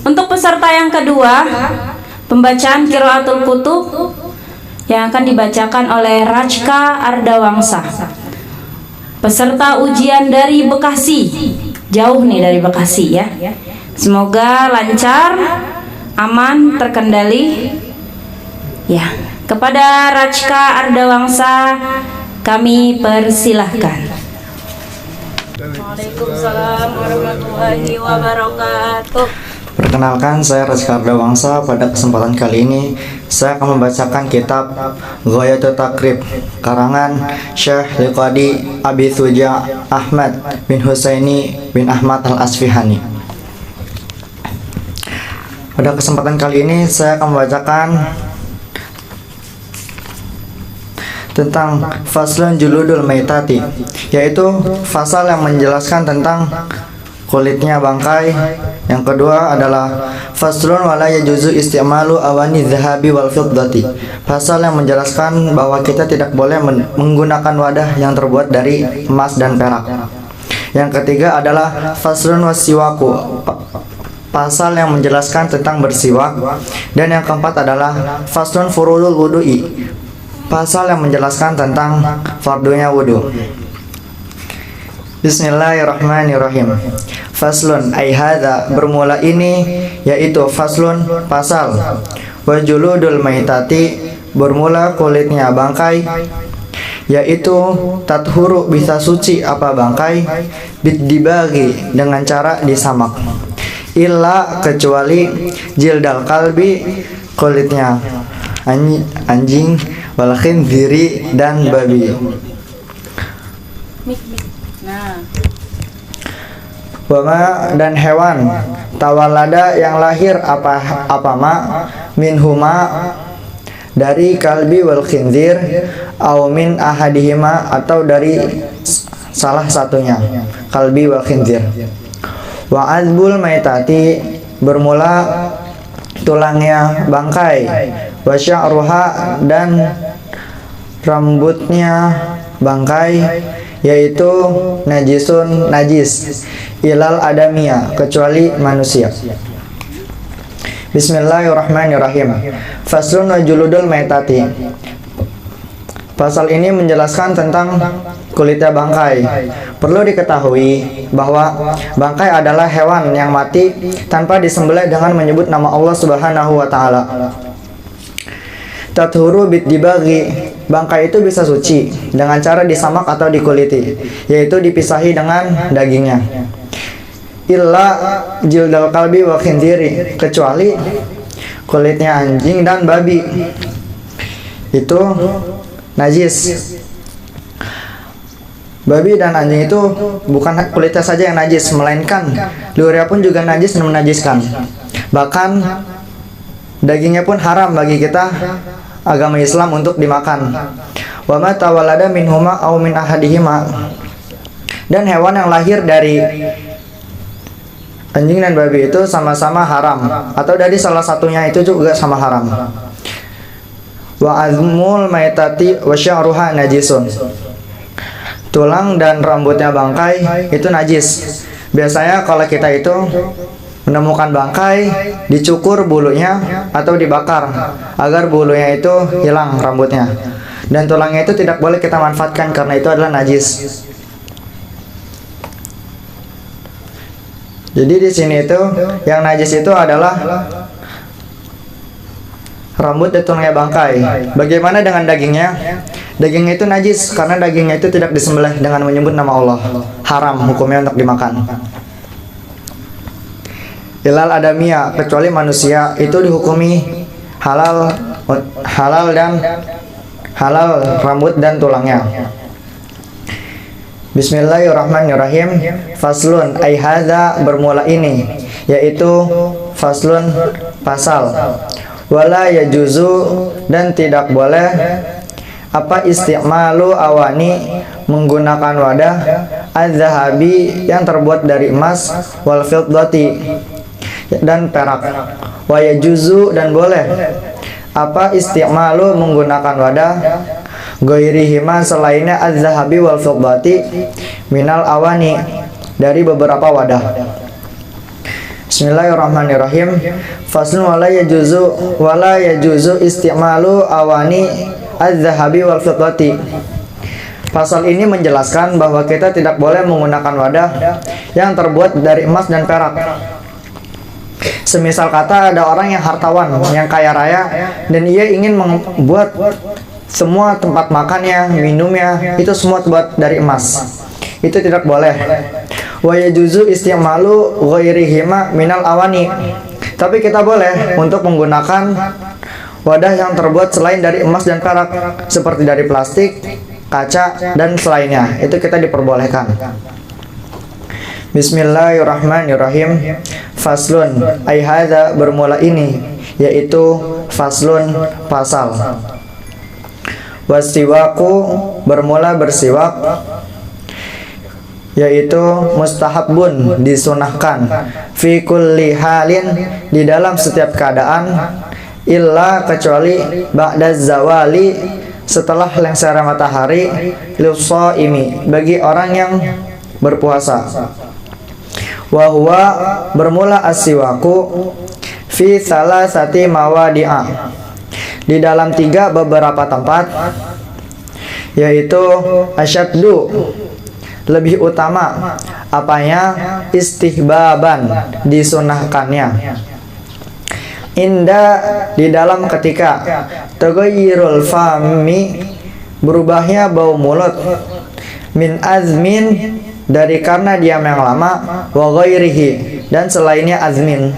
Untuk peserta yang kedua, pembacaan Qiraatul Kutub yang akan dibacakan oleh Rajka Ardawangsa. Peserta ujian dari Bekasi, jauh nih dari Bekasi ya. Semoga lancar, aman, terkendali. Ya, kepada Rajka Ardawangsa kami persilahkan. Waalaikumsalam warahmatullahi wabarakatuh. Perkenalkan, saya Rajka Ardawangsa. Pada kesempatan kali ini saya akan membacakan kitab Ghayatul Taqrib karangan Syekh Liqadi Abi Thuja Ahmad bin Husaini bin Ahmad Al-Asfihani. Pada kesempatan kali ini saya akan membacakan tentang Faslun Juludul Maitati, yaitu fasal yang menjelaskan tentang kulitnya bangkai. Yang kedua adalah faslun wala yajuzu isti'malu awani zahabi wal fiddati, pasal yang menjelaskan bahwa kita tidak boleh menggunakan wadah yang terbuat dari emas dan perak. Yang ketiga adalah faslun wasiwaku, pasal yang menjelaskan tentang bersiwak. Dan yang keempat adalah faslun furudul wudu'i, pasal yang menjelaskan tentang fardunya wudu. Bismillahirrahmanirrahim. Faslun ay hadza, bermula ini, yaitu faslun, pasal. Wa juludul maitati, bermula kulitnya bangkai, yaitu tathuru, bisa suci apa bangkai, bidibagi, dengan cara disamak, illa, kecuali, jildal kalbi, kulitnya anjing, wal khinziri, dan babi. Wama, dan hewan, tawalada, yang lahir apa ma, minhuma, dari kalbi wal khinzir, au min ahadihima, atau dari salah satunya, kalbi wal khinzir. Wa azbul maitati, bermula tulangnya bangkai, wa sya'ruha, dan rambutnya bangkai, yaitu najisun, najis, ilal adamiyah, kecuali manusia. Bismillahirrahmanirrahim. Faslun wa juludul maitati, pasal ini menjelaskan tentang kulitnya bangkai. Perlu diketahui bahwa bangkai adalah hewan yang mati tanpa disembelih dengan menyebut nama Allah Subhanahu wa taala. Tathuru bidibagi, bangkai itu bisa suci dengan cara disamak atau dikuliti, yaitu dipisahi dengan dagingnya. Illa jildal kalbi wa khinziri, kecuali kulitnya anjing dan babi, itu najis. Babi dan anjing itu bukan kulitnya saja yang najis, melainkan luarnya pun juga najis dan menajiskan. Bahkan dagingnya pun haram bagi kita agama Islam untuk dimakan. Wa ma tawalada minhuma aw min ahadihima, dan hewan yang lahir dari anjing dan babi itu sama-sama haram, atau dari salah satunya itu juga sama haram. Wa azmul maitati wa sya'ruha najisun, tulang dan rambutnya bangkai itu najis. Biasanya kalau kita itu menemukan bangkai, dicukur bulunya atau dibakar agar bulunya itu hilang rambutnya, dan tulangnya itu tidak boleh kita manfaatkan karena itu adalah najis. Jadi di sini itu yang najis itu adalah rambut dan tulangnya bangkai. Bagaimana dengan dagingnya? Dagingnya itu najis karena dagingnya itu tidak disembelih dengan menyebut nama Allah. Haram hukumnya untuk dimakan. Ilal adamiyah, kecuali manusia, itu dihukumi halal dan halal rambut dan tulangnya. Bismillahirrahmanirrahim. Faslun ay hadza, bermula ini, yaitu faslun, pasal. Wala yajuzu, dan tidak boleh, apa isti'malu awani, menggunakan wadah, az-zahabi, yang terbuat dari emas, wal fiddati, dan perak. Wa yajuzu, dan boleh, apa isti'malu, menggunakan wadah, ghairihima, selainnya, az-zahabi wal fiddati, minal awani, dari beberapa wadah. Bismillahirrahmanirrahim. Faslun wala yajuzu isti'malu awani az-zahabi wal fiddati. Pasal ini menjelaskan bahwa kita tidak boleh menggunakan wadah yang terbuat dari emas dan perak. Semisal kata ada orang yang hartawan, yang kaya raya, dan ia ingin membuat semua tempat makannya, minumnya, itu semua terbuat dari emas. Itu tidak boleh. Wa yajuzu isti'malu ghairihima minal awani. Tapi kita boleh untuk menggunakan wadah yang terbuat selain dari emas dan perak, seperti dari plastik, kaca, dan selainnya. Itu kita diperbolehkan. Bismillahirrahmanirrahim. Faslun, ay hadza bermula ini, yaitu faslun pasal. Wasiwaku bermula bersiwak, yaitu mustahabun disunahkan, fi kulli halin di dalam setiap keadaan, illa kecuali ba'da zawali setelah lengser matahari, lis-shaimi bagi orang yang berpuasa. Wa huwa bermula as-siwaku fi salasati mawadi'a di dalam 3 beberapa tempat, yaitu asyaddu lebih utama, apanya, istihbaban disunahkannya, inda di dalam ketika, taghayyurul fami berubahnya bau mulut, min azmin dari karena diam yang lama, wa ghairihi dan selainnya azmin,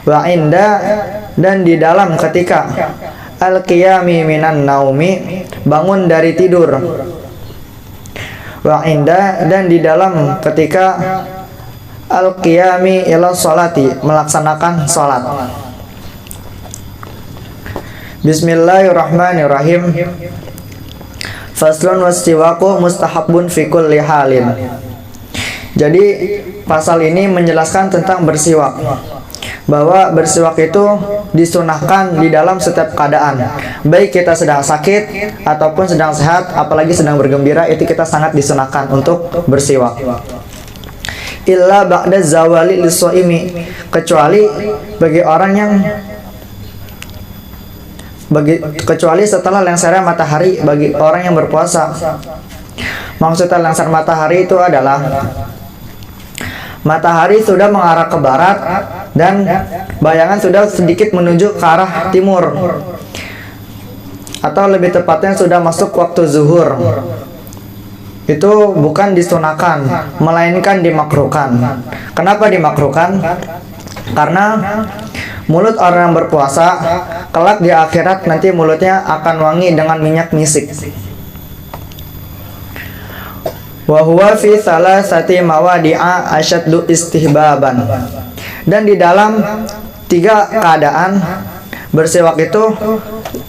wa inda dan di dalam ketika, al-qiyami minan naumi bangun dari tidur, wa inda dan di dalam ketika, al-qiyami ila sholati melaksanakan sholat. Bismillahirrahmanirrahim. Faslun wastiwaku mustahabun fi kulli halin. Jadi pasal ini menjelaskan tentang bersiwak, bahwa bersiwak itu disunahkan di dalam setiap keadaan, baik kita sedang sakit ataupun sedang sehat, apalagi sedang bergembira, itu kita sangat disunahkan untuk bersiwak. Illa ba'da zawali lis-shaimi, kecuali bagi orang yang kecuali setelah lengsernya matahari bagi orang yang berpuasa. Maksudnya lengser matahari itu adalah matahari sudah mengarah ke barat dan bayangan sudah sedikit menuju ke arah timur, atau lebih tepatnya sudah masuk waktu zuhur. Itu bukan disunahkan, melainkan dimakruhkan. Kenapa dimakruhkan? Karena mulut orang yang berpuasa kelak di akhirat nanti mulutnya akan wangi dengan minyak misik. Wa huwa fi salasati mawadi'a asyaddu istihbaban. Dan di dalam 3 keadaan bersiwak itu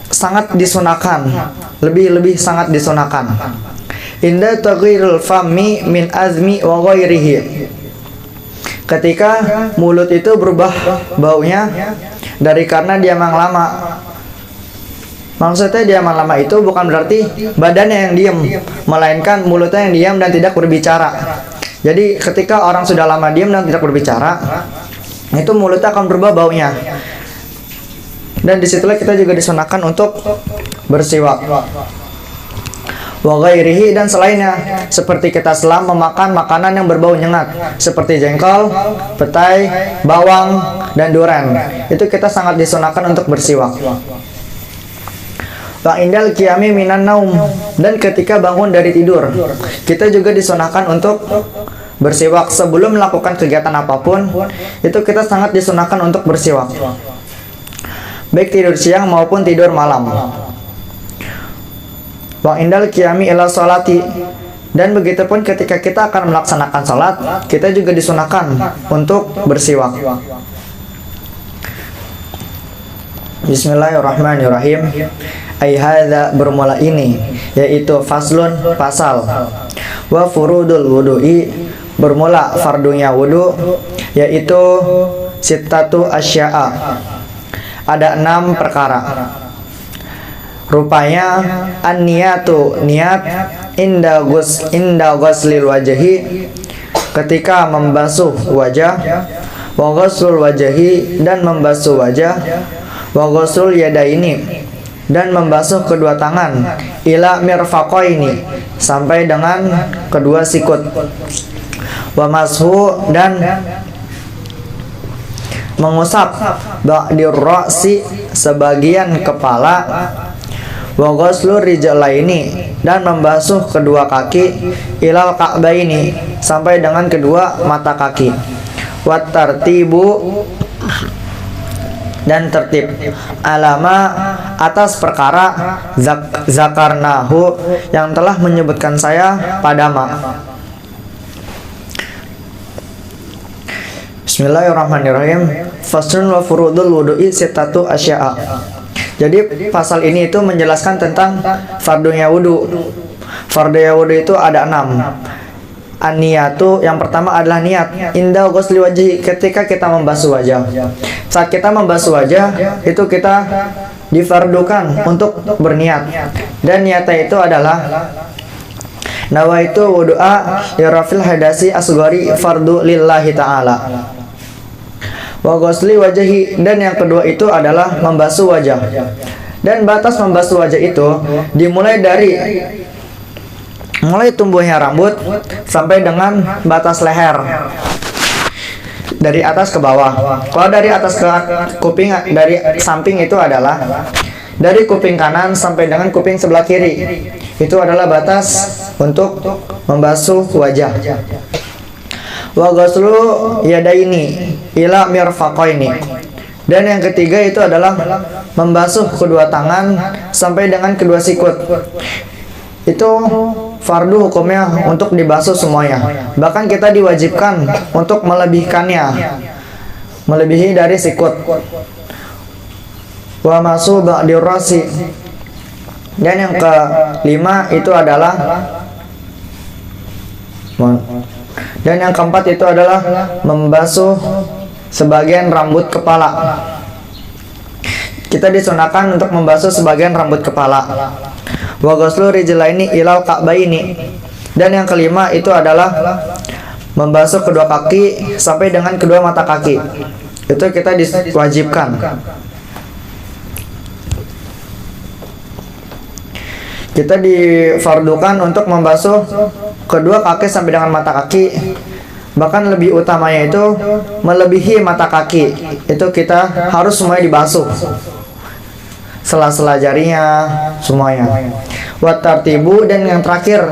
sangat disunahkan, lebih sangat disunahkan. Inda taghayyurul fami min azmi wa ghairihi, ketika mulut itu berubah baunya dari karena diam yang lama. Maksudnya diam yang lama itu bukan berarti badannya yang diam, melainkan mulutnya yang diam dan tidak berbicara. Jadi ketika orang sudah lama diam dan tidak berbicara, itu mulutnya akan berubah baunya. Dan disitulah kita juga disunahkan untuk bersiwak. Wa ghairihi dan selainnya, seperti kita selam memakan makanan yang berbau nyengat seperti jengkol, petai, bawang, dan duren. Itu kita sangat disunahkan untuk bersiwak. Wa indal qiyami minan naum, dan ketika bangun dari tidur, kita juga disunahkan untuk bersiwak. Sebelum melakukan kegiatan apapun, itu kita sangat disunahkan untuk bersiwak, baik tidur siang maupun tidur malam. Wa indal qiyami ila sholati, dan begitupun ketika kita akan melaksanakan sholat, kita juga disunahkan untuk bersiwak. Bismillahirrahmanirrahim. Ay hadza bermula ini, yaitu faslun pasal. Wa furudul wudu'i bermula fardunya wudu, yaitu sittatu asya'a, ada 6 perkara. Rupanya an-niyatu niat inda ghuslil wajhi ketika membasuh wajah, wa ghuslul wajhi dan membasuh wajah, wa ghuslul yadaini dan membasuh kedua tangan, ila mirfaqaini sampai dengan kedua sikut, wa mashu dan mengusap ba'dir ra'si sebagian kepala, wa ghuslu rijlaini dan membasuh kedua kaki, ilal ka'baini sampai dengan kedua mata kaki, wa tartibu dan tertib, alama atas perkara zakarnahu yang telah menyebutkan saya pada Bismillahirrahmanirrahim. Faslun wa furudul wudu'i sittatu asya'a. Jadi pasal ini itu menjelaskan tentang fardunya wudu. Fardunya wudu itu ada 6. An-niyatu, yang pertama adalah niat. Inda ghusli wajhi, ketika kita membasuh wajah. Saat kita membasuh wajah, itu kita difardukan untuk berniat. Dan niatnya itu adalah nawaitu wudu'a lirafil hadasi asghari fardu lillahi ta'ala. Wa ghusli wajhi, dan yang kedua itu adalah membasuh wajah. Dan batas membasuh wajah itu dimulai dari mulai tumbuhnya rambut sampai dengan batas leher, dari atas ke bawah. Kalau dari atas ke kuping, dari samping itu adalah dari kuping kanan sampai dengan kuping sebelah kiri. Itu adalah batas untuk membasuh wajah. Wa ghuslu yadaini ila mirfaqaini. Dan yang ketiga itu adalah membasuh kedua tangan sampai dengan kedua sikut. Itu fardu hukumnya untuk dibasuh semuanya. Bahkan kita diwajibkan untuk melebihkannya, melebihi dari sikut. Wa masu ba'dir rasi. Dan yang kelima itu adalah dan yang keempat itu adalah membasuh sebagian rambut kepala. Kita disunahkan untuk membasuh sebagian rambut kepala. Wa ghuslu rijlaini ilal ka'baini. Dan yang kelima itu adalah membasuh kedua kaki sampai dengan kedua mata kaki. Itu kita diwajibkan. Kita difardukan untuk membasuh kedua kaki sampai dengan mata kaki. Bahkan lebih utamanya itu melebihi mata kaki. Itu kita harus semuanya dibasuh, sela-sela jarinya semuanya. Wa tartibu, dan yang terakhir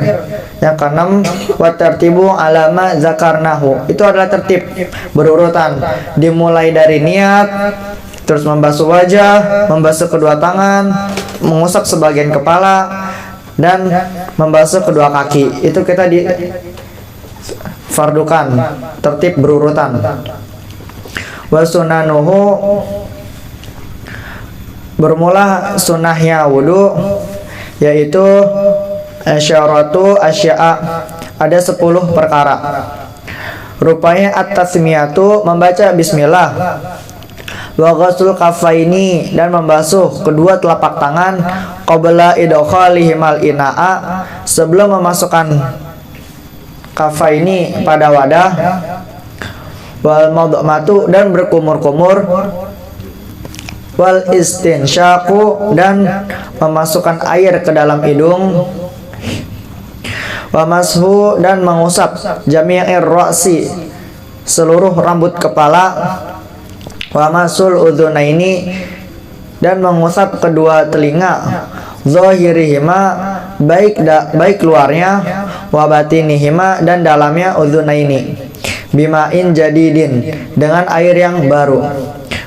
yang keenam, wa tartibu alama zakarnahu. Itu adalah tertib berurutan, dimulai dari niat, terus membasuh wajah, membasuh kedua tangan, mengusap sebagian kepala, dan membasuh kedua kaki. Itu kita difardukan, tertib berurutan. Wa sunanuhu, bermula sunnahnya wudu, yaitu asyaratu asya'a, ada 10 perkara. Rupanya at-tasmiyatu, membaca bismillah, wa ghusl kafaini, dan membasuh kedua telapak tangan, qabla idkhalihimal ina'a, sebelum memasukkan kafaini pada wadah, wal madmatu, dan berkumur-kumur, wal istinsyaku, dan memasukkan air ke dalam hidung, wa mashu, dan mengusap jami'ir ra'si, seluruh rambut kepala, wa masul udhunaini, dan mengusap kedua telinga, zahirihima, baik luarnya, wa batinihima, dan dalamnya, udhunaini, bima'in jadidin, dengan air yang baru,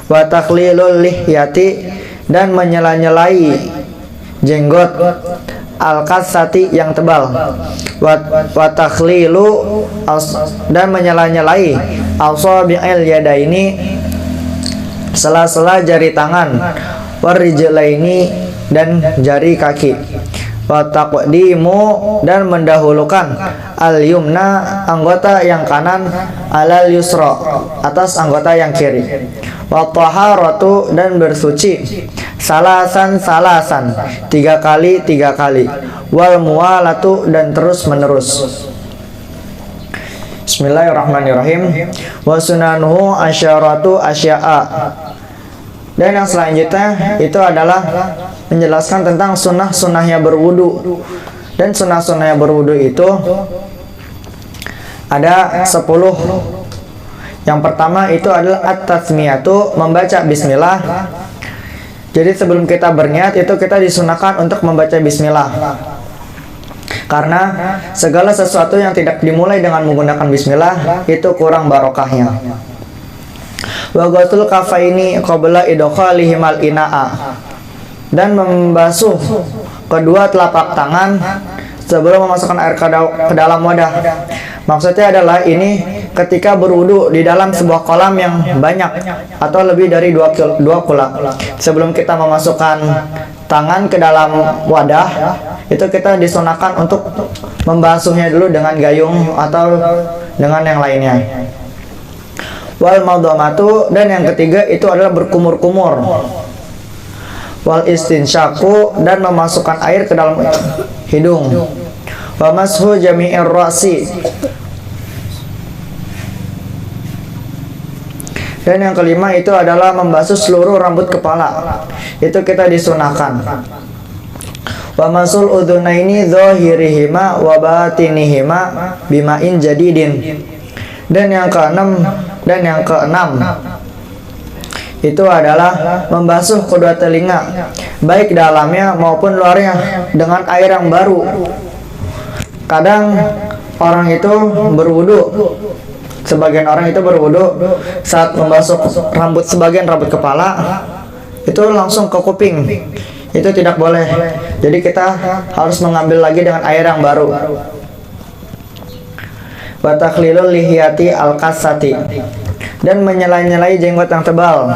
wa takhlilul lihyati, dan menyela-nyelai jenggot, al-kasati, yang tebal, wa takhlilu, dan menyela-nyelai asabi'il yadaini, sela-sela jari tangan, warijlaini, dan jari kaki, wa taqdimu, dan mendahulukan al-yumna, anggota yang kanan, alal yusra, atas anggota yang kiri, wa taharatu, dan bersuci, salasan 3 kali, wal muwalatu, dan terus menerus. Bismillahirrahmanirrahim. Wa sunanuhu asyaratu asya'a. Dan yang selanjutnya itu adalah menjelaskan tentang sunnah-sunnahnya berwudu. Dan sunnah-sunnahnya berwudu itu ada 10. Yang pertama itu adalah at-tasmiyatu, membaca bismillah. Jadi sebelum kita berniat itu kita disunahkan untuk membaca bismillah. Karena segala sesuatu yang tidak dimulai dengan menggunakan bismillah itu kurang barokahnya. Wa ghaslul kafaini qabla idkhalihimal ina'a. Dan membasuh kedua telapak tangan sebelum memasukkan air ke dalam wadah. Maksudnya adalah ini ketika berwudu di dalam sebuah kolam yang banyak atau lebih dari 2 kulak. Sebelum kita memasukkan tangan ke dalam wadah, itu kita disunahkan untuk membasuhnya dulu dengan gayung atau dengan yang lainnya. Wal madhamatu, dan yang ketiga itu adalah berkumur-kumur. Wal istinsyaku, dan memasukkan air ke dalam hidung. Wa mashu jami'ir ra'si, dan yang kelima itu adalah membasuh seluruh rambut kepala. Itu kita disunahkan. Wa masul udhunaini dhahirihima wa batinihima bima'in jadidin. Dan yang keenam itu adalah membasuh kedua telinga, baik dalamnya maupun luarnya, dengan air yang baru. Kadang orang itu berwudu, sebagian orang itu berwudu saat membasuh sebagian rambut kepala itu langsung ke kuping. Itu tidak boleh. Jadi kita harus mengambil lagi dengan air yang baru. Wa takhlilul lihiyati al-qassati, dan menyelai-nyelai jenggot yang tebal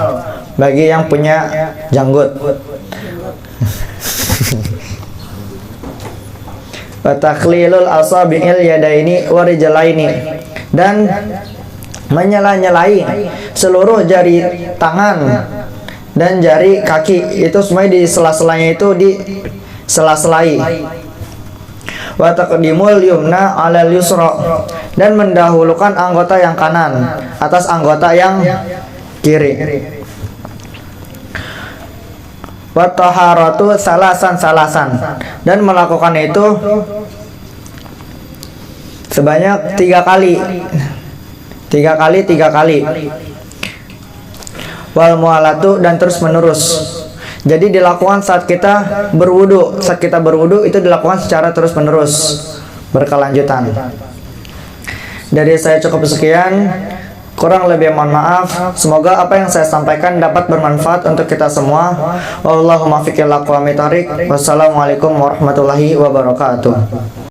bagi yang punya janggut. Wa takhlilul asabi'il yadaini wa rijlaini, dan menyela-nyelai seluruh jari tangan dan jari kaki, itu semua di sela-selanya itu di sela-selai. Wa taqdimul yumna 'alal yusra, dan mendahulukan anggota yang kanan atas anggota yang kiri. Wa taharatu salasan, dan melakukan itu sebanyak 3 kali. 3 kali. Wal mualatu, dan terus menerus. Jadi dilakukan saat kita berwudu. Saat kita berwudu itu dilakukan secara terus menerus, berkelanjutan. Dari saya cukup sekian. Kurang lebih mohon maaf. Semoga apa yang saya sampaikan dapat bermanfaat untuk kita semua. Wallahumma fiqil aqwami tarik. Wassalamualaikum warahmatullahi wabarakatuh.